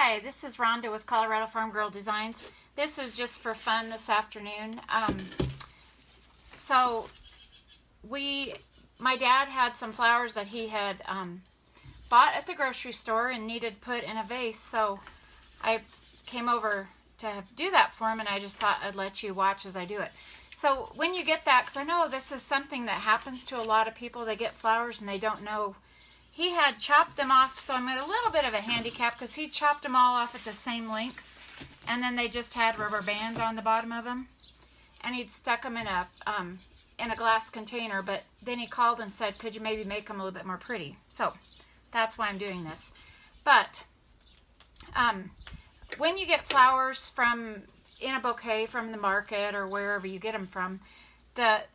Hi, this is Rhonda with Colorado Farm Girl Designs. This is just for fun this afternoon. My dad had some flowers that he had bought at the grocery store and needed put in a vase, so I came over to do that for him, and I just thought I'd let you watch as I do it. So when you get that, because I know this is something that happens to a lot of people, they get flowers and they don't know. He had chopped them off, so I'm at a little bit of a handicap because he chopped them all off at the same length, and then they just had rubber bands on the bottom of them, and he'd stuck them in a glass container, but then he called and said, could you maybe make them a little bit more pretty? So that's why I'm doing this. But when you get flowers in a bouquet from the market or wherever you get them from, the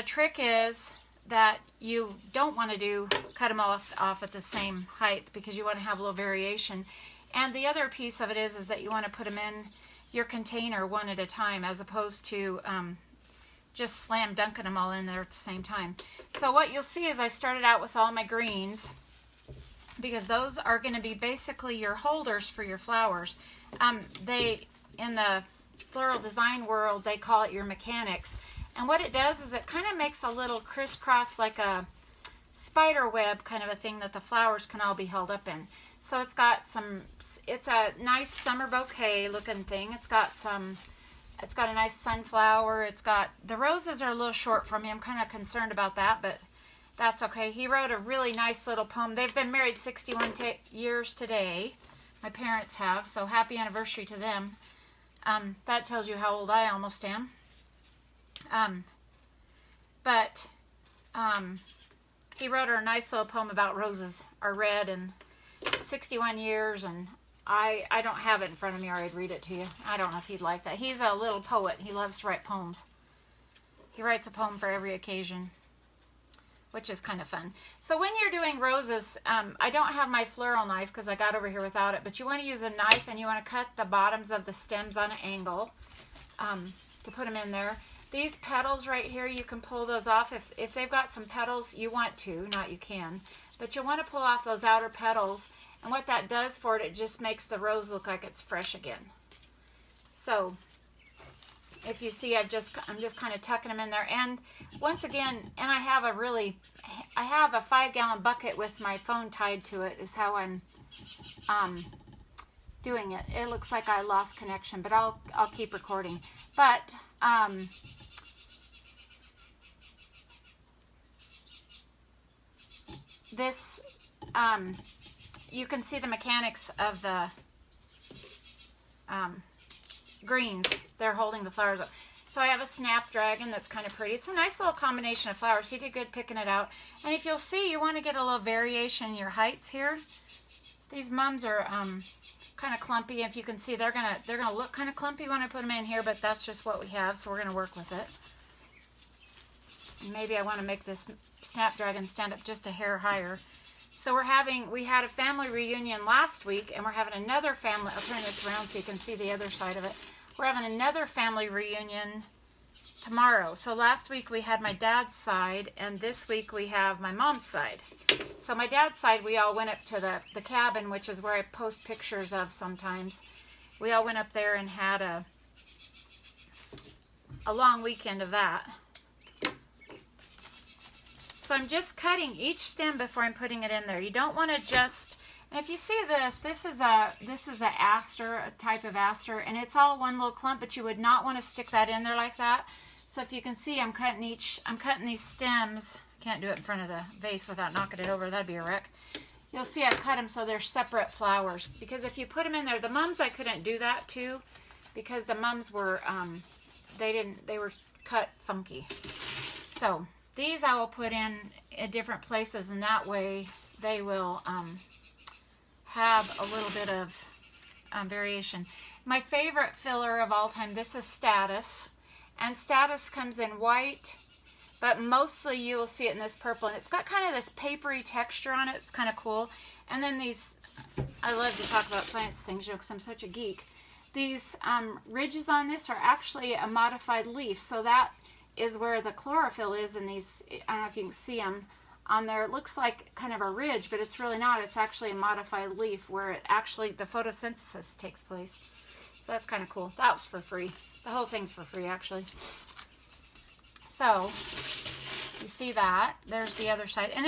trick is that you don't want to cut them off at the same height, because you want to have a little variation. And the other piece of it is that you want to put them in your container one at a time, as opposed to just slam dunking them all in there at the same time. So what you'll see is I started out with all my greens, because those are going to be basically your holders for your flowers. In the floral design world, they call it your mechanics. And what it does is it kind of makes a little crisscross, like a spider web kind of a thing that the flowers can all be held up in. So it's a nice summer bouquet looking thing. It's got a nice sunflower. The roses are a little short for me. I'm kind of concerned about that, but that's okay. He wrote a really nice little poem. They've been married 61 years today. My parents have, so happy anniversary to them. That tells you how old I almost am. He wrote her a nice little poem about roses are red and 61 years, and I don't have it in front of me, or I'd read it to you. I don't know if he'd like that. He's a little poet. He loves to write poems. He writes a poem for every occasion, which is kind of fun. So when you're doing roses, I don't have my floral knife because I got over here without it, but you want to use a knife, and you want to cut the bottoms of the stems on an angle to put them in there. These petals right here, you can pull those off. If they've got some petals, you want to, not you can, but you want to pull off those outer petals, and what that does for it, it just makes the rose look like it's fresh again. So if you see, I'm just kind of tucking them in there. And once again, and I have a 5-gallon bucket with my phone tied to it, is how I'm doing it. It looks like I lost connection, but I'll keep recording. But you can see the mechanics of the greens. They're holding the flowers up. So I have a snapdragon that's kind of pretty. It's a nice little combination of flowers. He did good picking it out. And if you'll see, you want to get a little variation in your heights here. These mums are kind of clumpy. If you can see, they're gonna look kind of clumpy when I put them in here, but that's just what we have, so we're gonna work with it. And maybe I want to make this snapdragon stand up just a hair higher. So we had a family reunion last week, and we're having another family. I'll turn this around so you can see the other side of it. We're having another family reunion tomorrow. So last week we had my dad's side, and this week we have my mom's side. So my dad's side, we all went up to the cabin, which is where I post pictures of sometimes. We all went up there and had a long weekend of that. So I'm just cutting each stem before I'm putting it in there. You don't want to just, and if you see this is a aster, a type of aster, and it's all one little clump, but you would not want to stick that in there like that. So if you can see, I'm cutting these stems. Can't do it in front of the vase without knocking it over. That'd be a wreck. You'll see I cut them so they're separate flowers, because if you put them in there, the mums I couldn't do that too, because the mums were they were cut funky. So these I will put in different places, and that way they will have a little bit of variation. My favorite filler of all time, this is Status, and Status comes in white, but mostly you will see it in this purple, and it's got kind of this papery texture on it. It's kind of cool. And then these, I love to talk about science things, you know, because I'm such a geek. These ridges on this are actually a modified leaf, so that is where the chlorophyll is in these. I don't know if you can see them on there. It looks like kind of a ridge, but it's really not. It's actually a modified leaf where it actually, the photosynthesis takes place. So that's kind of cool. That was for free. The whole thing's for free, actually. So, you see that. There's the other side. And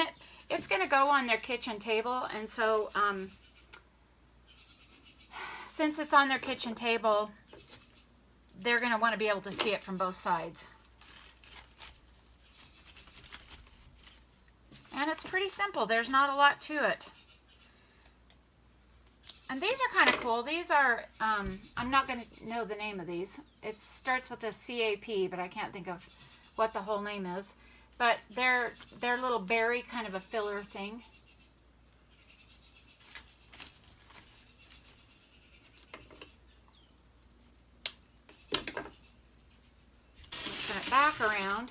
it's going to go on their kitchen table. And so, since it's on their kitchen table, they're going to want to be able to see it from both sides. And it's pretty simple. There's not a lot to it. And these are kind of cool. These are, I'm not going to know the name of these. It starts with a CAP, but I can't think of what the whole name is. But they're little berry, kind of a filler thing. Turn it back around.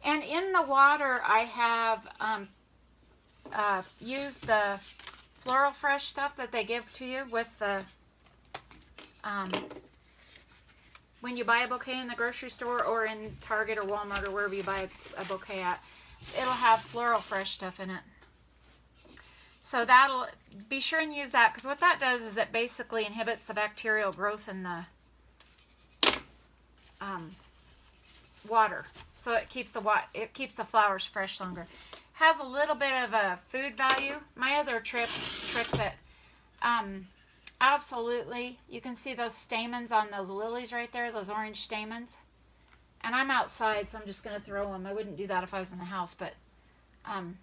And in the water, I have used the Floral Fresh stuff that they give to you with the, when you buy a bouquet in the grocery store or in Target or Walmart or wherever you buy a bouquet at, it'll have Floral Fresh stuff in it. So that'll, be sure and use that, because what that does is it basically inhibits the bacterial growth in the water. So it keeps the flowers fresh longer. Has a little bit of a food value. My other trick that absolutely, you can see those stamens on those lilies right there, those orange stamens. And I'm outside, so I'm just going to throw them. I wouldn't do that if I was in the house, but I'm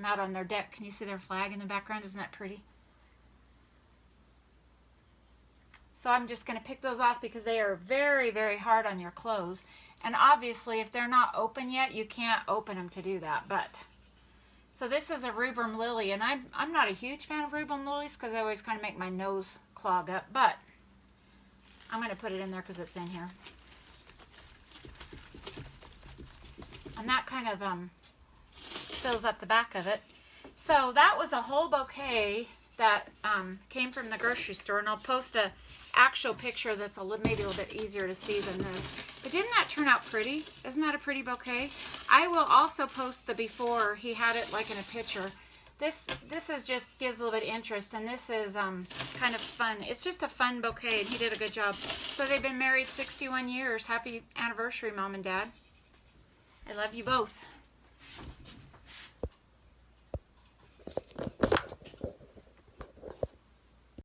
out on their deck. Can you see their flag in the background? Isn't that pretty? So I'm just going to pick those off because they are very, very hard on your clothes. And obviously, if they're not open yet, you can't open them to do that. But so this is a rubrum lily, and I'm not a huge fan of rubrum lilies because they always kind of make my nose clog up. But I'm going to put it in there because it's in here. And that kind of fills up the back of it. So that was a whole bouquet that came from the grocery store, and I'll post a actual picture that's maybe a little bit easier to see than this. But didn't that turn out pretty? Isn't that a pretty bouquet? I will also post the before. He had it like in a picture. This is just gives a little bit of interest, and this is kind of fun. It's just a fun bouquet, and he did a good job. So they've been married 61 years. Happy anniversary, Mom and Dad. I love you both.